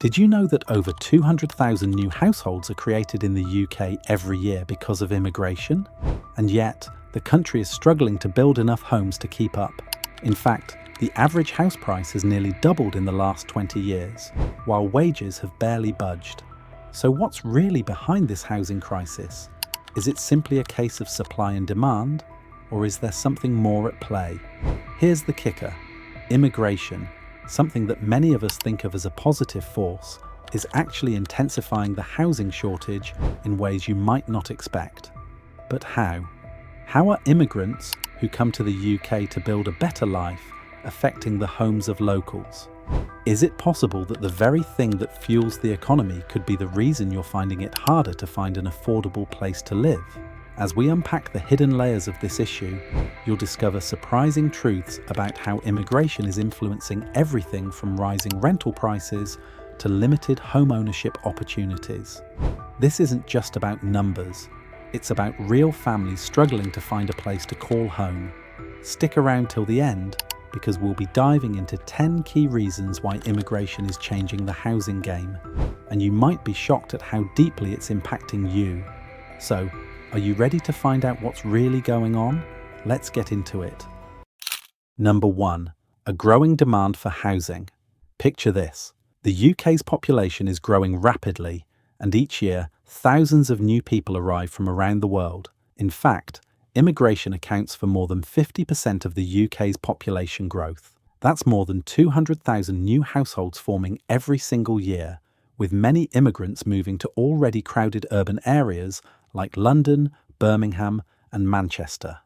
Did you know that over 200,000 new households are created in the UK every year because of immigration? And yet, the country is struggling to build enough homes to keep up. In fact, the average house price has nearly doubled in the last 20 years, while wages have barely budged. So what's really behind this housing crisis? Is it simply a case of supply and demand, or is there something more at play? Here's the kicker: immigration, something that many of us think of as a positive force, is actually intensifying the housing shortage in ways you might not expect. But how? How are immigrants who come to the UK to build a better life affecting the homes of locals? Is it possible that the very thing that fuels the economy could be the reason you're finding it harder to find an affordable place to live? As we unpack the hidden layers of this issue, you'll discover surprising truths about how immigration is influencing everything from rising rental prices to limited home ownership opportunities. This isn't just about numbers, it's about real families struggling to find a place to call home. Stick around till the end, because we'll be diving into 10 key reasons why immigration is changing the housing game, and you might be shocked at how deeply it's impacting you. So, are you ready to find out what's really going on? Let's get into it. Number 1. A growing demand for housing. Picture this. The UK's population is growing rapidly, and each year, thousands of new people arrive from around the world. In fact, immigration accounts for more than 50% of the UK's population growth. That's more than 200,000 new households forming every single year, with many immigrants moving to already crowded urban areas like London, Birmingham, and Manchester.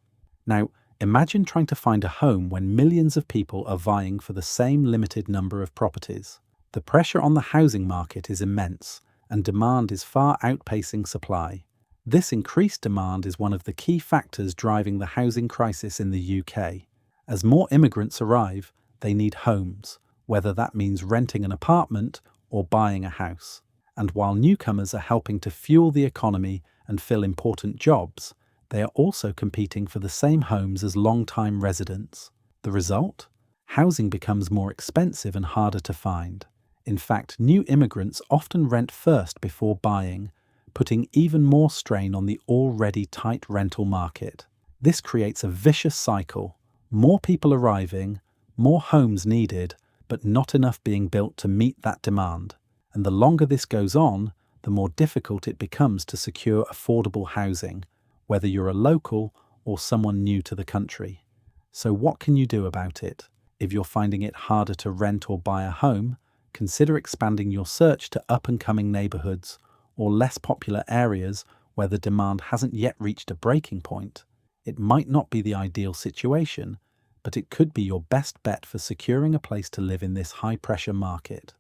Now, imagine trying to find a home when millions of people are vying for the same limited number of properties. The pressure on the housing market is immense, and demand is far outpacing supply. This increased demand is one of the key factors driving the housing crisis in the UK. As more immigrants arrive, they need homes, whether that means renting an apartment or buying a house. And while newcomers are helping to fuel the economy and fill important jobs, they are also competing for the same homes as long-time residents. The result? Housing becomes more expensive and harder to find. In fact, new immigrants often rent first before buying, putting even more strain on the already tight rental market. This creates a vicious cycle: more people arriving, more homes needed, but not enough being built to meet that demand. And the longer this goes on, the more difficult it becomes to secure affordable housing, whether you're a local or someone new to the country. So what can you do about it? If you're finding it harder to rent or buy a home, consider expanding your search to up-and-coming neighbourhoods or less popular areas where the demand hasn't yet reached a breaking point. It might not be the ideal situation, but it could be your best bet for securing a place to live in this high-pressure market.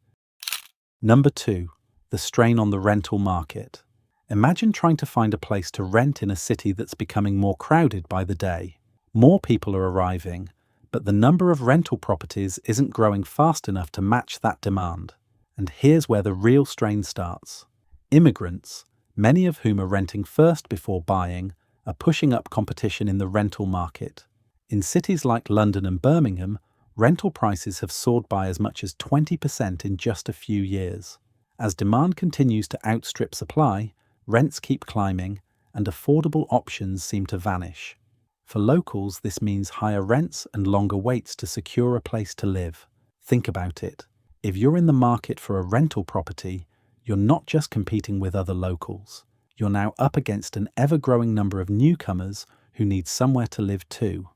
Number 2. The strain on the rental market. Imagine trying to find a place to rent in a city that's becoming more crowded by the day. More people are arriving, but the number of rental properties isn't growing fast enough to match that demand. And here's where the real strain starts. Immigrants, many of whom are renting first before buying, are pushing up competition in the rental market. In cities like London and Birmingham, rental prices have soared by as much as 20% in just a few years. As demand continues to outstrip supply, rents keep climbing, and affordable options seem to vanish. For locals, this means higher rents and longer waits to secure a place to live. Think about it. If you're in the market for a rental property, you're not just competing with other locals. You're now up against an ever-growing number of newcomers who need somewhere to live too.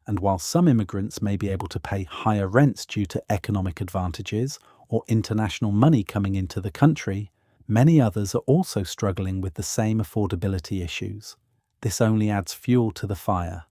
And while some immigrants may be able to pay higher rents due to economic advantages or international money coming into the country, many others are also struggling with the same affordability issues. This only adds fuel to the fire.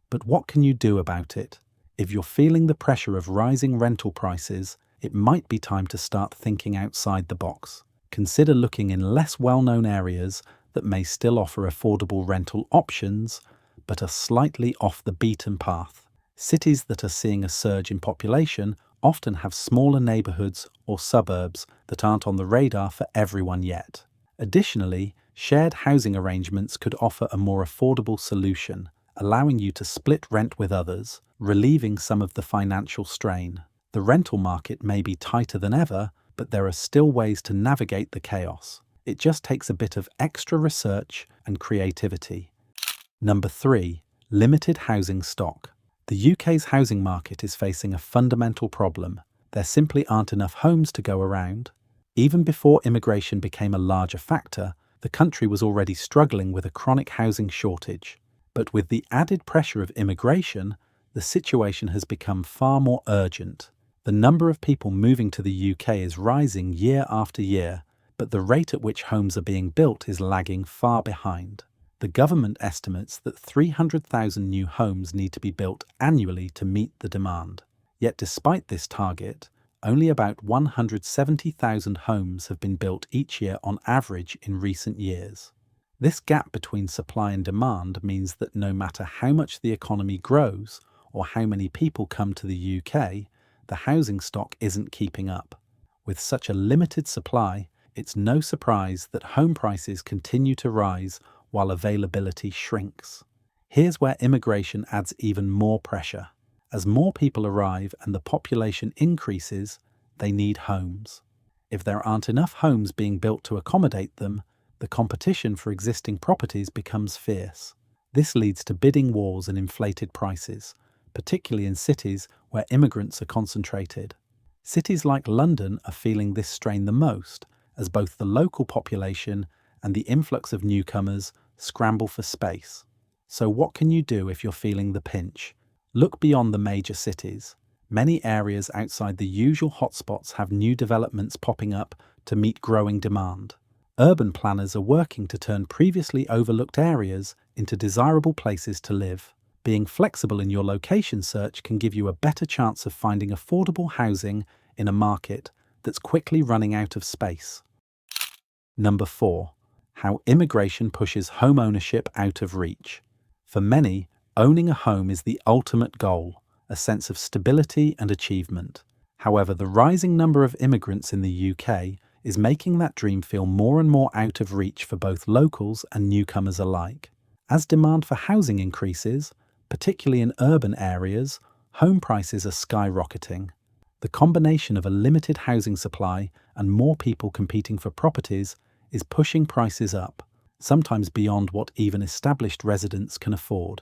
But what can you do about it? If you're feeling the pressure of rising rental prices, it might be time to start thinking outside the box. Consider looking in less well-known areas that may still offer affordable rental options, but are slightly off the beaten path. Cities that are seeing a surge in population often have smaller neighbourhoods or suburbs that aren't on the radar for everyone yet. Additionally, shared housing arrangements could offer a more affordable solution, allowing you to split rent with others, relieving some of the financial strain. The rental market may be tighter than ever, but there are still ways to navigate the chaos. It just takes a bit of extra research and creativity. Number 3. Limited housing stock. The UK's housing market is facing a fundamental problem. There simply aren't enough homes to go around. Even before immigration became a larger factor, the country was already struggling with a chronic housing shortage. But with the added pressure of immigration, the situation has become far more urgent. The number of people moving to the UK is rising year after year, but the rate at which homes are being built is lagging far behind. The government estimates that 300,000 new homes need to be built annually to meet the demand. Yet despite this target, only about 170,000 homes have been built each year on average in recent years. This gap between supply and demand means that no matter how much the economy grows or how many people come to the UK, the housing stock isn't keeping up. With such a limited supply, it's no surprise that home prices continue to rise while availability shrinks. Here's where immigration adds even more pressure. As more people arrive and the population increases, they need homes. If there aren't enough homes being built to accommodate them, the competition for existing properties becomes fierce. This leads to bidding wars and inflated prices, particularly in cities where immigrants are concentrated. Cities like London are feeling this strain the most, as both the local population and the influx of newcomers scramble for space. So what can you do if you're feeling the pinch? Look beyond the major cities. Many areas outside the usual hotspots have new developments popping up to meet growing demand. Urban planners are working to turn previously overlooked areas into desirable places to live. Being flexible in your location search can give you a better chance of finding affordable housing in a market that's quickly running out of space. Number 4. How immigration pushes homeownership out of reach. For many, owning a home is the ultimate goal, a sense of stability and achievement. However, the rising number of immigrants in the UK is making that dream feel more and more out of reach for both locals and newcomers alike. As demand for housing increases, particularly in urban areas, home prices are skyrocketing. The combination of a limited housing supply and more people competing for properties is pushing prices up, sometimes beyond what even established residents can afford.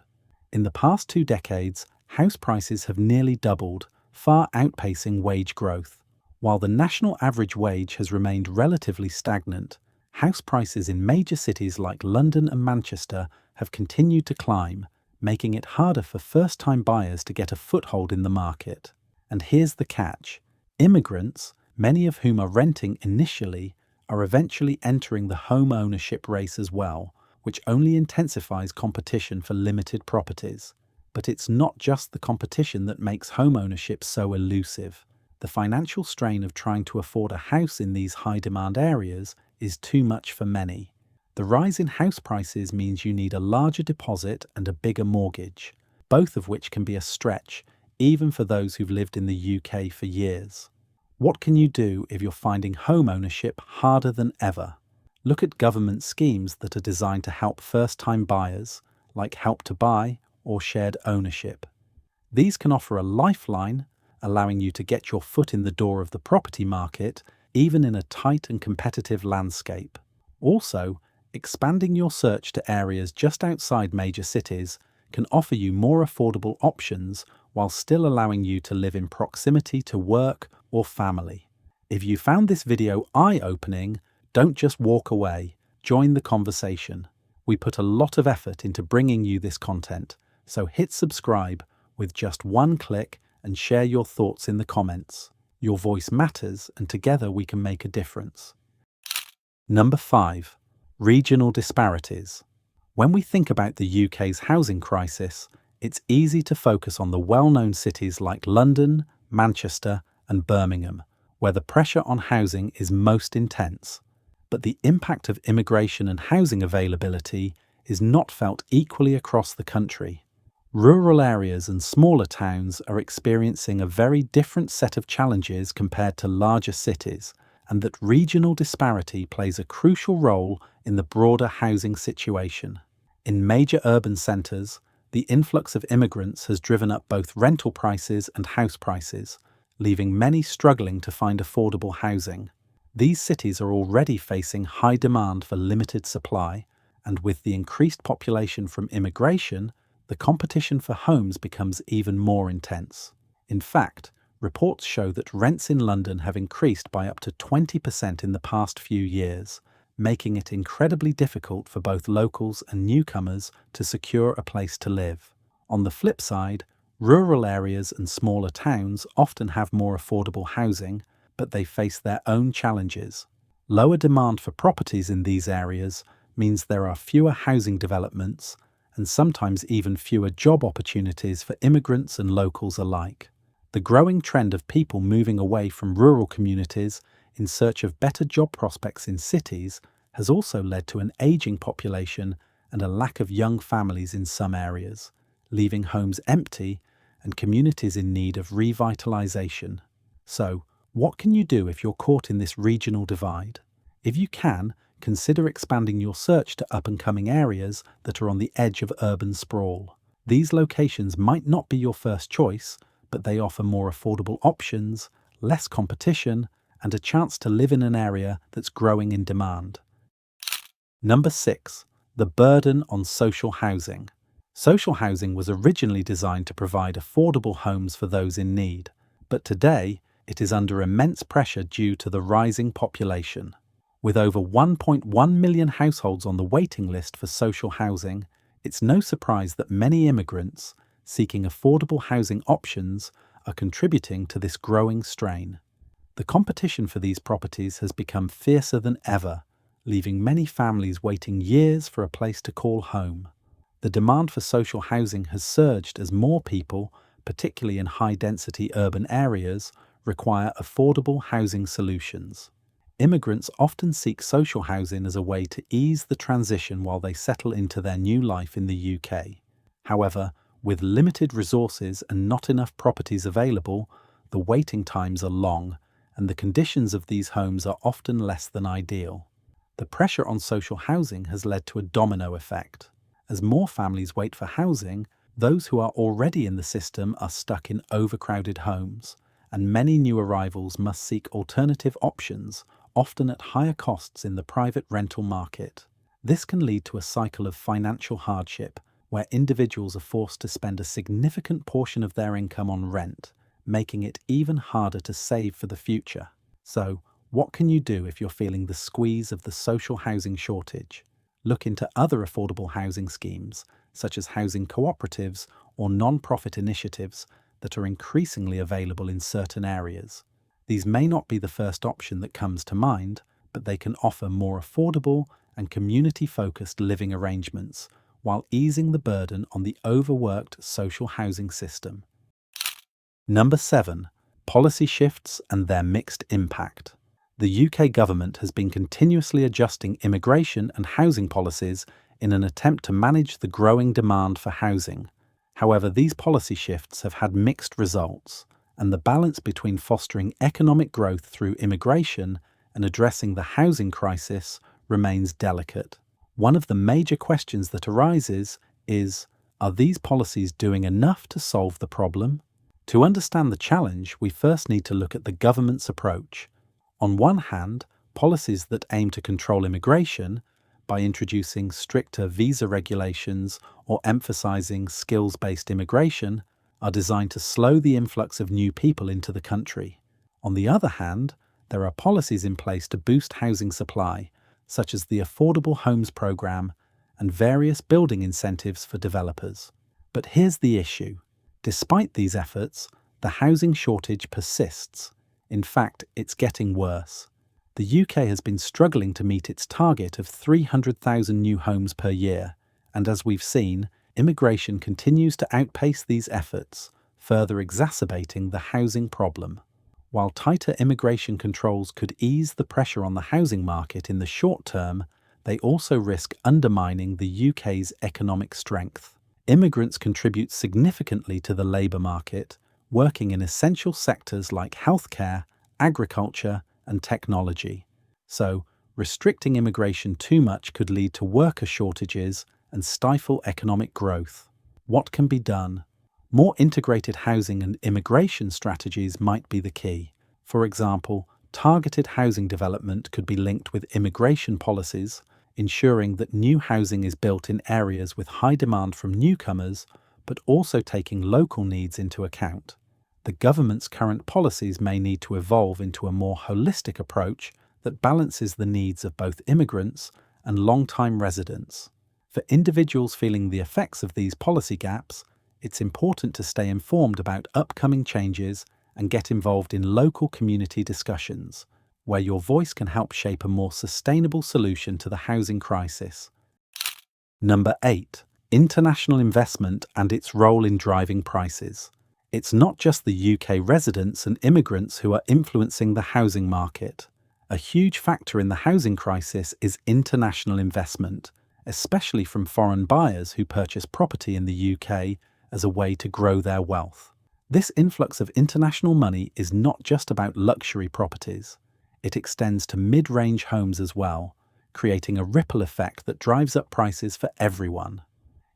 In the past 2 decades, house prices have nearly doubled, far outpacing wage growth. While the national average wage has remained relatively stagnant, house prices in major cities like London and Manchester have continued to climb, making it harder for first-time buyers to get a foothold in the market. And here's the catch. Immigrants, many of whom are renting initially, are eventually entering the home ownership race as well, which only intensifies competition for limited properties. But it's not just the competition that makes home ownership so elusive. The financial strain of trying to afford a house in these high-demand areas is too much for many. The rise in house prices means you need a larger deposit and a bigger mortgage, both of which can be a stretch, even for those who've lived in the UK for years. What can you do if you're finding home ownership harder than ever? Look at government schemes that are designed to help first-time buyers, like Help to Buy or shared ownership. These can offer a lifeline, allowing you to get your foot in the door of the property market, even in a tight and competitive landscape. Also, expanding your search to areas just outside major cities can offer you more affordable options while still allowing you to live in proximity to work or family. If you found this video eye-opening, don't just walk away, join the conversation. We put a lot of effort into bringing you this content, so hit subscribe with just one click and share your thoughts in the comments. Your voice matters, and together we can make a difference. Number 5. Regional disparities. When we think about the UK's housing crisis, it's easy to focus on the well-known cities like London, Manchester, and Birmingham, where the pressure on housing is most intense. But the impact of immigration and housing availability is not felt equally across the country. Rural areas and smaller towns are experiencing a very different set of challenges compared to larger cities, and that regional disparity plays a crucial role in the broader housing situation. In major urban centres, the influx of immigrants has driven up both rental prices and house prices, leaving many struggling to find affordable housing. These cities are already facing high demand for limited supply, and with the increased population from immigration, the competition for homes becomes even more intense. In fact, reports show that rents in London have increased by up to 20% in the past few years, making it incredibly difficult for both locals and newcomers to secure a place to live. On the flip side, rural areas and smaller towns often have more affordable housing, but they face their own challenges. Lower demand for properties in these areas means there are fewer housing developments and sometimes even fewer job opportunities for immigrants and locals alike. The growing trend of people moving away from rural communities in search of better job prospects in cities has also led to an aging population and a lack of young families in some areas, leaving homes empty and communities in need of revitalization. So, what can you do if you're caught in this regional divide? If you can, consider expanding your search to up-and-coming areas that are on the edge of urban sprawl. These locations might not be your first choice, but they offer more affordable options, less competition, and a chance to live in an area that's growing in demand. Number 6. The burden on social housing. Social housing was originally designed to provide affordable homes for those in need, but today it is under immense pressure due to the rising population. With over 1.1 million households on the waiting list for social housing, it's no surprise that many immigrants seeking affordable housing options are contributing to this growing strain. The competition for these properties has become fiercer than ever, leaving many families waiting years for a place to call home. The demand for social housing has surged as more people, particularly in high-density urban areas, require affordable housing solutions. Immigrants often seek social housing as a way to ease the transition while they settle into their new life in the UK. However, with limited resources and not enough properties available, the waiting times are long, and the conditions of these homes are often less than ideal. The pressure on social housing has led to a domino effect. As more families wait for housing, those who are already in the system are stuck in overcrowded homes, and many new arrivals must seek alternative options, often at higher costs in the private rental market. This can lead to a cycle of financial hardship, where individuals are forced to spend a significant portion of their income on rent, making it even harder to save for the future. So, what can you do if you're feeling the squeeze of the social housing shortage? Look into other affordable housing schemes, such as housing cooperatives or non-profit initiatives that are increasingly available in certain areas. These may not be the first option that comes to mind, but they can offer more affordable and community-focused living arrangements, while easing the burden on the overworked social housing system. Number 7. Policy shifts and their mixed impact. The UK government has been continuously adjusting immigration and housing policies in an attempt to manage the growing demand for housing. However, these policy shifts have had mixed results, and the balance between fostering economic growth through immigration and addressing the housing crisis remains delicate. One of the major questions that arises is, are these policies doing enough to solve the problem? To understand the challenge, we first need to look at the government's approach. On one hand, policies that aim to control immigration by introducing stricter visa regulations or emphasizing skills-based immigration are designed to slow the influx of new people into the country. On the other hand, there are policies in place to boost housing supply, such as the Affordable Homes Programme and various building incentives for developers. But here's the issue. Despite these efforts, the housing shortage persists. In fact, it's getting worse. The UK has been struggling to meet its target of 300,000 new homes per year, and as we've seen, immigration continues to outpace these efforts, further exacerbating the housing problem. While tighter immigration controls could ease the pressure on the housing market in the short term, they also risk undermining the UK's economic strength. Immigrants contribute significantly to the labour market, working in essential sectors like healthcare, agriculture, and technology. So, restricting immigration too much could lead to worker shortages and stifle economic growth. What can be done? More integrated housing and immigration strategies might be the key. For example, targeted housing development could be linked with immigration policies, ensuring that new housing is built in areas with high demand from newcomers, but also taking local needs into account. The government's current policies may need to evolve into a more holistic approach that balances the needs of both immigrants and long-time residents. For individuals feeling the effects of these policy gaps, it's important to stay informed about upcoming changes and get involved in local community discussions, where your voice can help shape a more sustainable solution to the housing crisis. Number 8. International investment and its role in driving prices. It's not just the UK residents and immigrants who are influencing the housing market. A huge factor in the housing crisis is international investment, especially from foreign buyers who purchase property in the UK as a way to grow their wealth. This influx of international money is not just about luxury properties. It extends to mid-range homes as well, creating a ripple effect that drives up prices for everyone.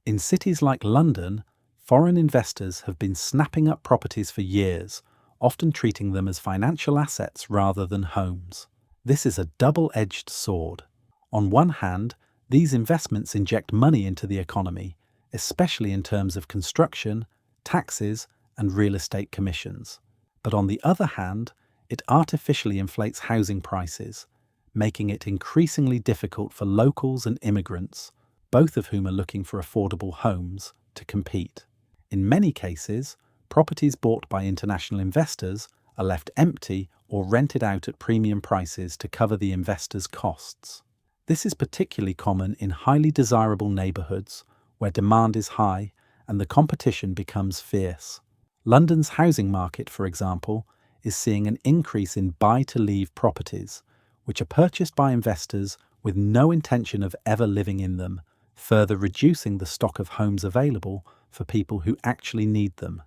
In cities like London, foreign investors have been snapping up properties for years, often treating them as financial assets rather than homes. This is a double-edged sword. On one hand, these investments inject money into the economy, especially in terms of construction, taxes, and real estate commissions. But on the other hand, it artificially inflates housing prices, making it increasingly difficult for locals and immigrants, both of whom are looking for affordable homes, to compete. In many cases, properties bought by international investors are left empty or rented out at premium prices to cover the investors' costs. This is particularly common in highly desirable neighbourhoods where demand is high and the competition becomes fierce. London's housing market, for example, is seeing an increase in buy-to-leave properties, which are purchased by investors with no intention of ever living in them, further reducing the stock of homes available for people who actually need them.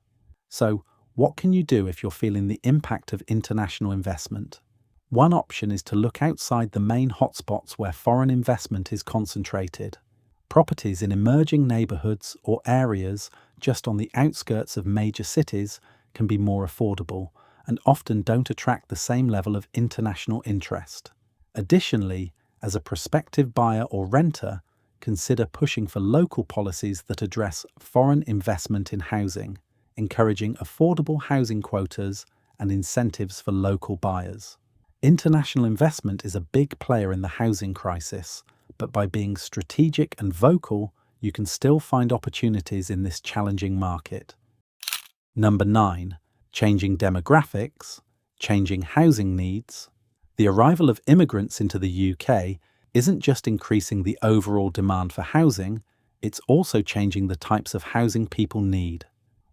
So, what can you do if you're feeling the impact of international investment? One option is to look outside the main hotspots where foreign investment is concentrated. Properties in emerging neighbourhoods or areas just on the outskirts of major cities can be more affordable and often don't attract the same level of international interest. Additionally, as a prospective buyer or renter, consider pushing for local policies that address foreign investment in housing, encouraging affordable housing quotas and incentives for local buyers. International investment is a big player in the housing crisis, but by being strategic and vocal, you can still find opportunities in this challenging market. Number 9. Changing demographics, changing housing needs. The arrival of immigrants into the UK isn't just increasing the overall demand for housing, it's also changing the types of housing people need.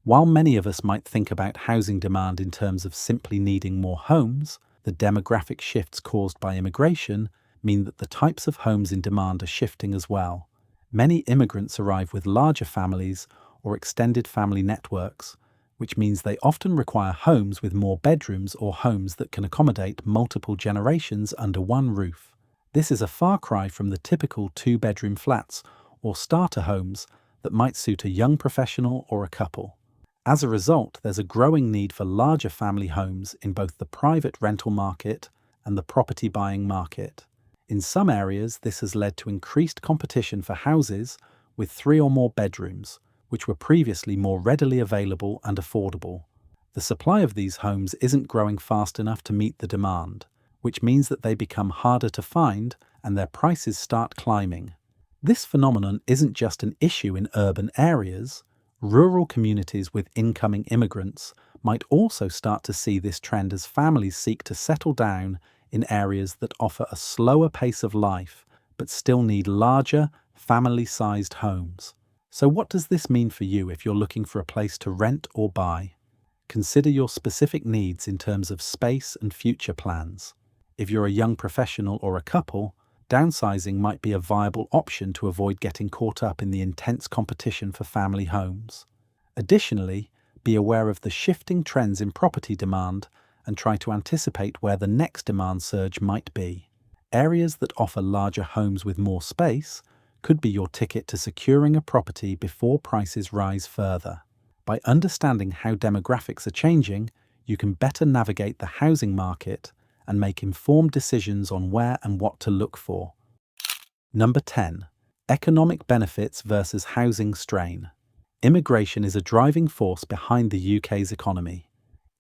While many of us might think about housing demand in terms of simply needing more homes, the demographic shifts caused by immigration mean that the types of homes in demand are shifting as well. Many immigrants arrive with larger families or extended family networks, which means they often require homes with more bedrooms or homes that can accommodate multiple generations under one roof. This is a far cry from the typical two-bedroom flats or starter homes that might suit a young professional or a couple. As a result, there's a growing need for larger family homes in both the private rental market and the property buying market. In some areas, this has led to increased competition for houses with 3 or more bedrooms, which were previously more readily available and affordable. The supply of these homes isn't growing fast enough to meet the demand, which means that they become harder to find and their prices start climbing. This phenomenon isn't just an issue in urban areas. Rural communities with incoming immigrants might also start to see this trend as families seek to settle down in areas that offer a slower pace of life but still need larger, family-sized homes. So what does this mean for you if you're looking for a place to rent or buy? Consider your specific needs in terms of space and future plans. If you're a young professional or a couple, downsizing might be a viable option to avoid getting caught up in the intense competition for family homes. Additionally, be aware of the shifting trends in property demand and try to anticipate where the next demand surge might be. Areas that offer larger homes with more space could be your ticket to securing a property before prices rise further. By understanding how demographics are changing, you can better navigate the housing market and make informed decisions on where and what to look for. Number 10. Economic benefits versus housing strain. Immigration is a driving force behind the UK's economy.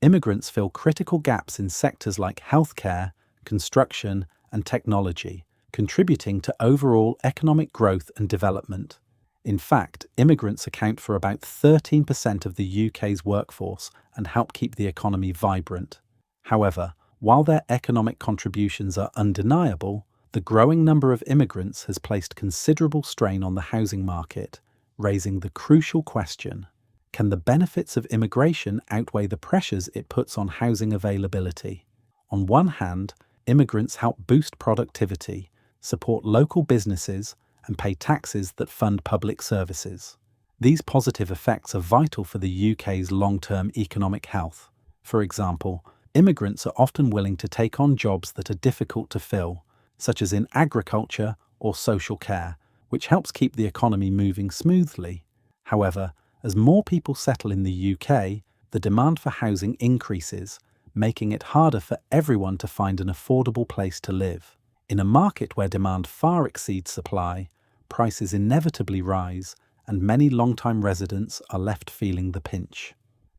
Immigrants fill critical gaps in sectors like healthcare, construction, and technology, contributing to overall economic growth and development. In fact, immigrants account for about 13% of the UK's workforce and help keep the economy vibrant. However, while their economic contributions are undeniable, the growing number of immigrants has placed considerable strain on the housing market, raising the crucial question: can the benefits of immigration outweigh the pressures it puts on housing availability? On one hand, immigrants help boost productivity, support local businesses, and pay taxes that fund public services. These positive effects are vital for the UK's long-term economic health. For example, immigrants are often willing to take on jobs that are difficult to fill, such as in agriculture or social care, which helps keep the economy moving smoothly. However, as more people settle in the UK, the demand for housing increases, making it harder for everyone to find an affordable place to live. In a market where demand far exceeds supply, prices inevitably rise, and many long-time residents are left feeling the pinch.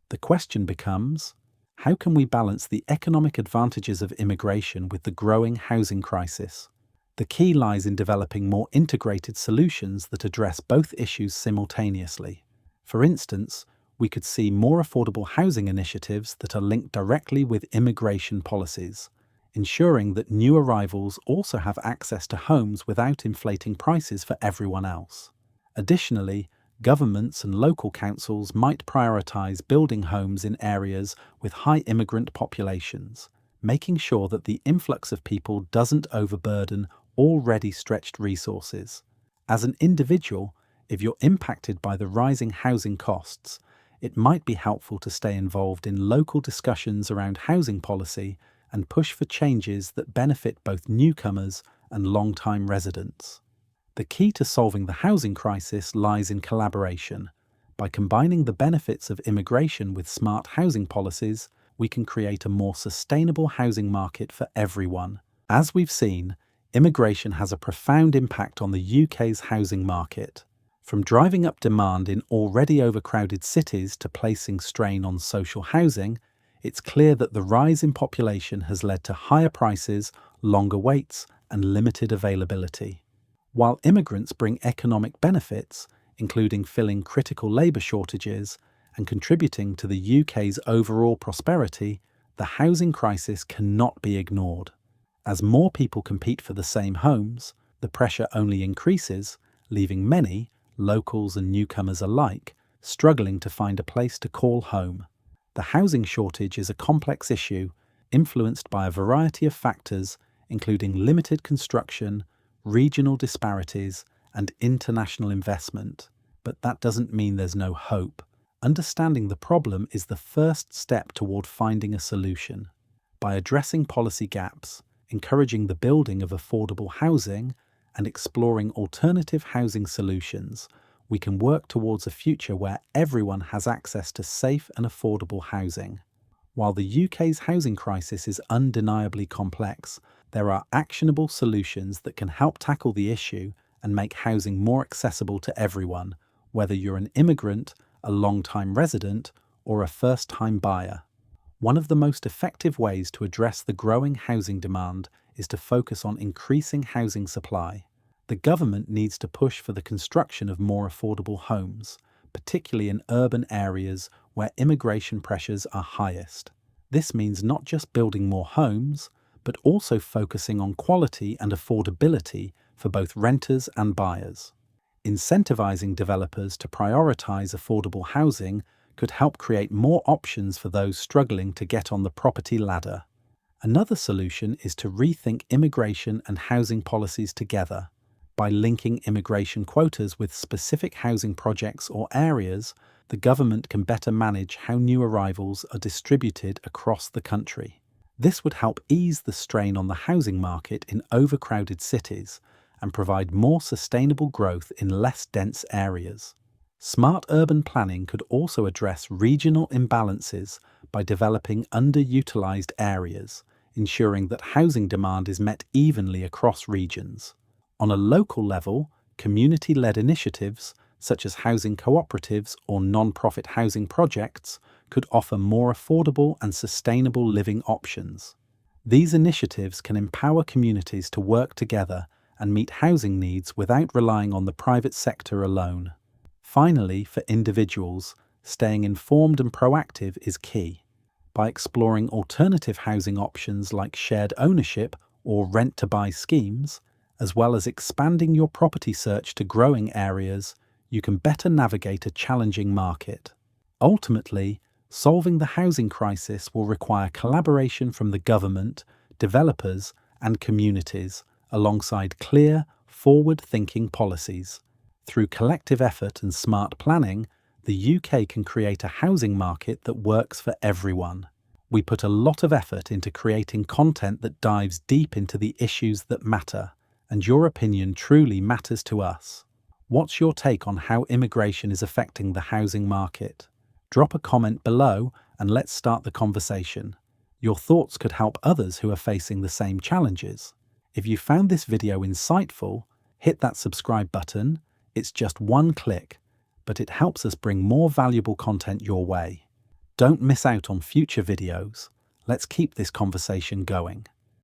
The question becomes, how can we balance the economic advantages of immigration with the growing housing crisis? The key lies in developing more integrated solutions that address both issues simultaneously. For instance, we could see more affordable housing initiatives that are linked directly with immigration policies, ensuring that new arrivals also have access to homes without inflating prices for everyone else. Additionally, governments and local councils might prioritise building homes in areas with high immigrant populations, making sure that the influx of people doesn't overburden already stretched resources. As an individual, if you're impacted by the rising housing costs, it might be helpful to stay involved in local discussions around housing policy and push for changes that benefit both newcomers and long-time residents. The key to solving the housing crisis lies in collaboration. By combining the benefits of immigration with smart housing policies, we can create a more sustainable housing market for everyone. As we've seen, immigration has a profound impact on the UK's housing market. From driving up demand in already overcrowded cities to placing strain on social housing, it's clear that the rise in population has led to higher prices, longer waits, and limited availability. While immigrants bring economic benefits, including filling critical labour shortages and contributing to the UK's overall prosperity, the housing crisis cannot be ignored. As more people compete for the same homes, the pressure only increases, leaving many, locals and newcomers alike, struggling to find a place to call home. The housing shortage is a complex issue, influenced by a variety of factors, including limited construction, regional disparities, and international investment. But that doesn't mean there's no hope. Understanding the problem is the first step toward finding a solution. By addressing policy gaps, encouraging the building of affordable housing, and exploring alternative housing solutions, we can work towards a future where everyone has access to safe and affordable housing. While the UK's housing crisis is undeniably complex, there are actionable solutions that can help tackle the issue and make housing more accessible to everyone, whether you're an immigrant, a long-time resident, or a first-time buyer. One of the most effective ways to address the growing housing demand is to focus on increasing housing supply. The government needs to push for the construction of more affordable homes, particularly in urban areas where immigration pressures are highest. This means not just building more homes, but also focusing on quality and affordability for both renters and buyers. Incentivizing developers to prioritize affordable housing could help create more options for those struggling to get on the property ladder. Another solution is to rethink immigration and housing policies together. By linking immigration quotas with specific housing projects or areas, the government can better manage how new arrivals are distributed across the country. This would help ease the strain on the housing market in overcrowded cities and provide more sustainable growth in less dense areas. Smart urban planning could also address regional imbalances by developing underutilized areas, ensuring that housing demand is met evenly across regions. On a local level, community-led initiatives, such as housing cooperatives or non-profit housing projects, could offer more affordable and sustainable living options. These initiatives can empower communities to work together and meet housing needs without relying on the private sector alone. Finally, for individuals, staying informed and proactive is key. By exploring alternative housing options like shared ownership or rent-to-buy schemes, as well as expanding your property search to growing areas, you can better navigate a challenging market. Ultimately, solving the housing crisis will require collaboration from the government, developers, and communities, alongside clear, forward-thinking policies. Through collective effort and smart planning, the UK can create a housing market that works for everyone. We put a lot of effort into creating content that dives deep into the issues that matter, and your opinion truly matters to us. What's your take on how immigration is affecting the housing market? Drop a comment below and let's start the conversation. Your thoughts could help others who are facing the same challenges. If you found this video insightful, hit that subscribe button. It's just one click, but it helps us bring more valuable content your way. Don't miss out on future videos. Let's keep this conversation going.